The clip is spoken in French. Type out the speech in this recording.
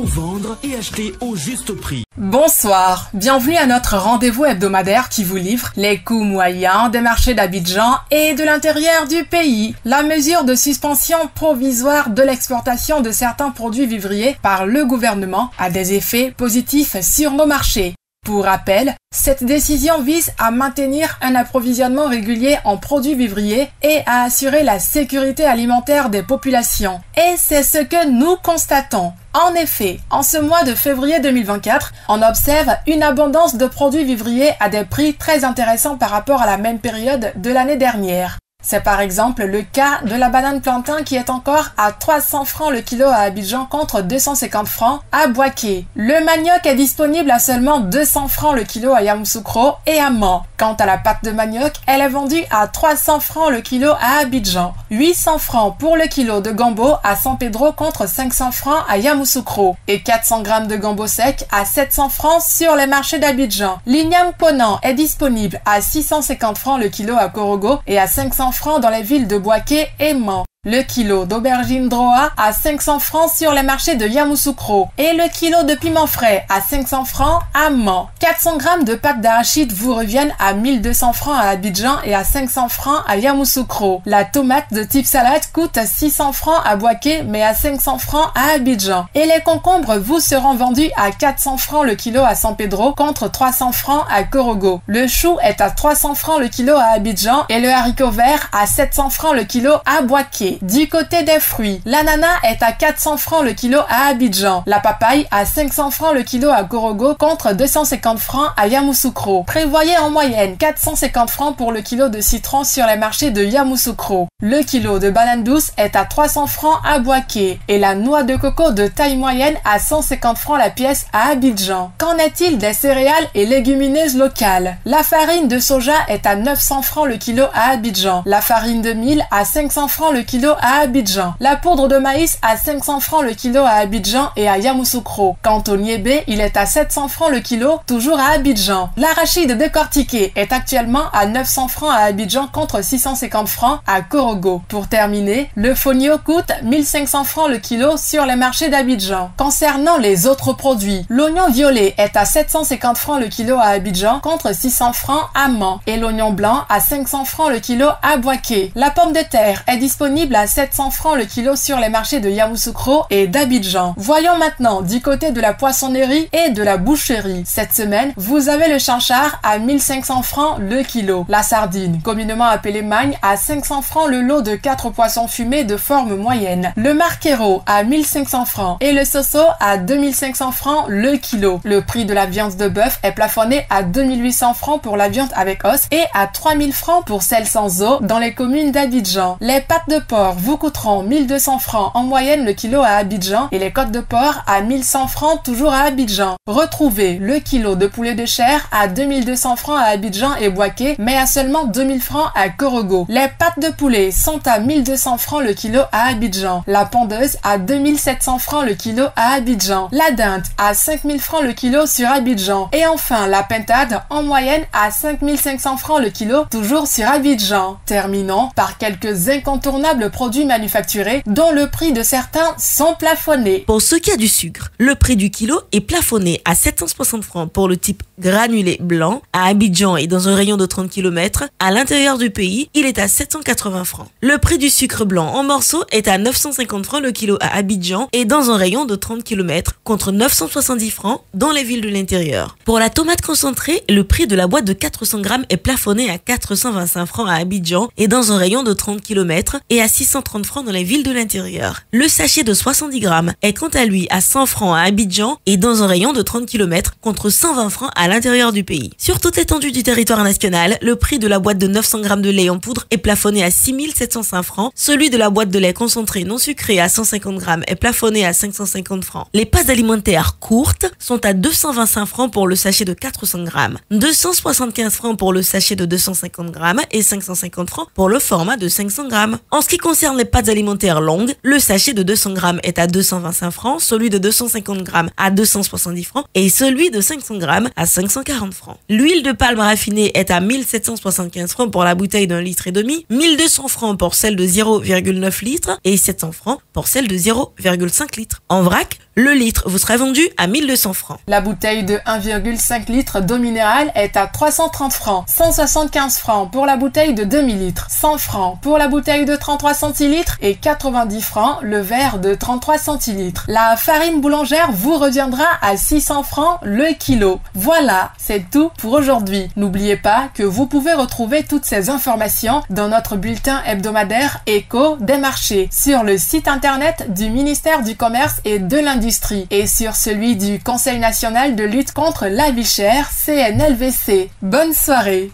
pour vendre et acheter au juste prix. Bonsoir, bienvenue à notre rendez-vous hebdomadaire qui vous livre les coûts moyens des marchés d'Abidjan et de l'intérieur du pays. La mesure de suspension provisoire de l'exportation de certains produits vivriers par le gouvernement a des effets positifs sur nos marchés. Pour rappel, cette décision vise à maintenir un approvisionnement régulier en produits vivriers et à assurer la sécurité alimentaire des populations. Et c'est ce que nous constatons. En effet, en ce mois de février 2024, on observe une abondance de produits vivriers à des prix très intéressants par rapport à la même période de l'année dernière. C'est par exemple le cas de la banane plantain qui est encore à 300 francs le kilo à Abidjan contre 250 francs à Boaké. Le manioc est disponible à seulement 200 francs le kilo à Yamoussoukro et à Mans. Quant à la pâte de manioc, elle est vendue à 300 francs le kilo à Abidjan. 800 francs pour le kilo de gombo à San Pedro contre 500 francs à Yamoussoukro. Et 400 grammes de gombo sec à 700 francs sur les marchés d'Abidjan. L'igname ponant est disponible à 650 francs le kilo à Korogo et à 500 francs dans les villes de Boaké et Mans. Le kilo d'aubergine droa à 500 francs sur les marchés de Yamoussoukro et le kilo de piment frais à 500 francs à Mans. 400 grammes de pâte d'arachide vous reviennent à 1200 francs à Abidjan et à 500 francs à Yamoussoukro. La tomate de type salade coûte 600 francs à Boaké mais à 500 francs à Abidjan. Et les concombres vous seront vendus à 400 francs le kilo à San Pedro contre 300 francs à Korogo. Le chou est à 300 francs le kilo à Abidjan et le haricot vert à 700 francs le kilo à Boaké. Du côté des fruits, l'ananas est à 400 francs le kilo à Abidjan, la papaye à 500 francs le kilo à Korogo contre 250 francs à Yamoussoukro. Prévoyez en moyenne 450 francs pour le kilo de citron sur les marchés de Yamoussoukro. Le kilo de banane douce est à 300 francs à Boaké et la noix de coco de taille moyenne à 150 francs la pièce à Abidjan. Qu'en est-il des céréales et légumineuses locales? La farine de soja est à 900 francs le kilo à Abidjan, la farine de mil à 500 francs le kilo à Abidjan, la poudre de maïs à 500 francs le kilo à Abidjan et à Yamoussoukro. Quant au niébé, il est à 700 francs le kilo, toujours à Abidjan. L'arachide décortiqué est actuellement à 900 francs à Abidjan contre 650 francs à Korogo. Pour terminer, le fonio coûte 1500 francs le kilo sur les marchés d'Abidjan. Concernant les autres produits, l'oignon violet est à 750 francs le kilo à Abidjan contre 600 francs à Mans et l'oignon blanc à 500 francs le kilo à Boaké. La pomme de terre est disponible à 700 francs le kilo sur les marchés de Yamoussoukro et d'Abidjan. Voyons maintenant du côté de la poissonnerie et de la boucherie. Cette semaine, vous avez le chanchard à 1500 francs le kilo, la sardine, communément appelée magne, à 500 francs le lot de 4 poissons fumés de forme moyenne, le marquero à 1500 francs et le soso à 2500 francs le kilo. Le prix de la viande de bœuf est plafonné à 2800 francs pour la viande avec os et à 3000 francs pour celle sans os dans les communes d'Abidjan. Les pâtes de porc vous coûteront 1200 francs en moyenne le kilo à Abidjan et les côtes de porc à 1100 francs toujours à Abidjan. Retrouvez le kilo de poulet de chair à 2200 francs à Abidjan et Boaké mais à seulement 2000 francs à Korogo. Les pâtes de poulet sont à 1200 francs le kilo à Abidjan. La pondeuse à 2700 francs le kilo à Abidjan. La dinde à 5000 francs le kilo sur Abidjan. Et enfin la pintade en moyenne à 5500 francs le kilo toujours sur Abidjan. Terminons par quelques incontournables produits manufacturés dont le prix de certains sont plafonnés. Pour ce qui est du sucre, le prix du kilo est plafonné à 760 francs pour le type granulé blanc à Abidjan et dans un rayon de 30 km. À l'intérieur du pays, il est à 780 francs. Le prix du sucre blanc en morceaux est à 950 francs le kilo à Abidjan et dans un rayon de 30 km contre 970 francs dans les villes de l'intérieur. Pour la tomate concentrée, le prix de la boîte de 400 grammes est plafonné à 425 francs à Abidjan et dans un rayon de 30 km et à 630 francs dans les villes de l'intérieur. Le sachet de 70 grammes est quant à lui à 100 francs à Abidjan et dans un rayon de 30 km contre 120 francs à l'intérieur du pays. Sur toute l'étendue du territoire national, le prix de la boîte de 900 grammes de lait en poudre est plafonné à 6705 francs. Celui de la boîte de lait concentré non sucré à 150 grammes est plafonné à 550 francs. Les pâtes alimentaires courtes sont à 225 francs pour le sachet de 400 grammes, 275 francs pour le sachet de 250 grammes et 550 francs pour le format de 500 grammes. En ce qui concerne les pâtes alimentaires longues, le sachet de 200 grammes est à 225 francs, celui de 250 grammes à 270 francs et celui de 500 grammes à 540 francs. L'huile de palme raffinée est à 1775 francs pour la bouteille d'1,5 litre, 1200 francs pour celle de 0,9 litres et 700 francs pour celle de 0,5 litres. En vrac, Le litre vous sera vendu à 1200 francs. La bouteille de 1,5 litre d'eau minérale est à 330 francs, 175 francs pour la bouteille de demi-litre, 100 francs pour la bouteille de 33 centilitres et 90 francs le verre de 33 centilitres. La farine boulangère vous reviendra à 600 francs le kilo. Voilà, c'est tout pour aujourd'hui. N'oubliez pas que vous pouvez retrouver toutes ces informations dans notre bulletin hebdomadaire Écho des marchés sur le site internet du ministère du Commerce et de l'Industrie et sur celui du Conseil national de lutte contre la vie chère, CNLVC. Bonne soirée.